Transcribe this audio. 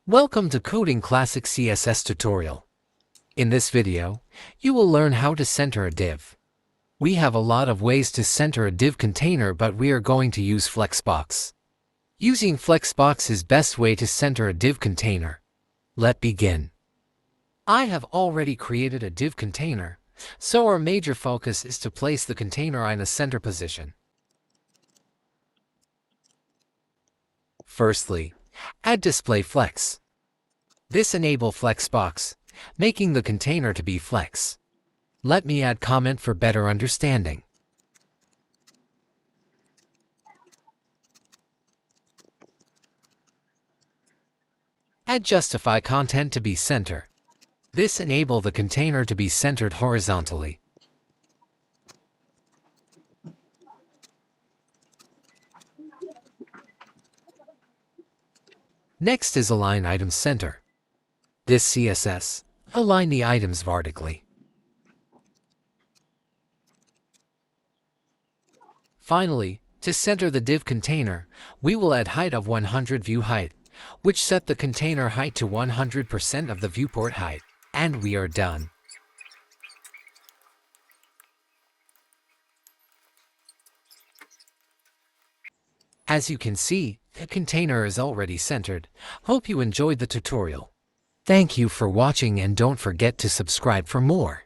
Welcome to Coding Classic CSS tutorial. In this video, you will learn how to center a div. We have a lot of ways to center a div container, but we are going to use Flexbox. Using Flexbox is best way to center a div container. Let's begin. I have already created a div container, so our major focus is to place the container in a center position. Firstly, add display flex. This enable Flexbox, making the container to be flex. Let me add comment for better understanding. Add justify content to be center. This enable the container to be centered horizontally. Next is align items center. This CSS, align the items vertically. Finally, to center the div container, we will add height of 100 view height, which set the container height to 100% of the viewport height, and we are done. As you can see, the container is already centered. Hope you enjoyed the tutorial. Thank you for watching and don't forget to subscribe for more.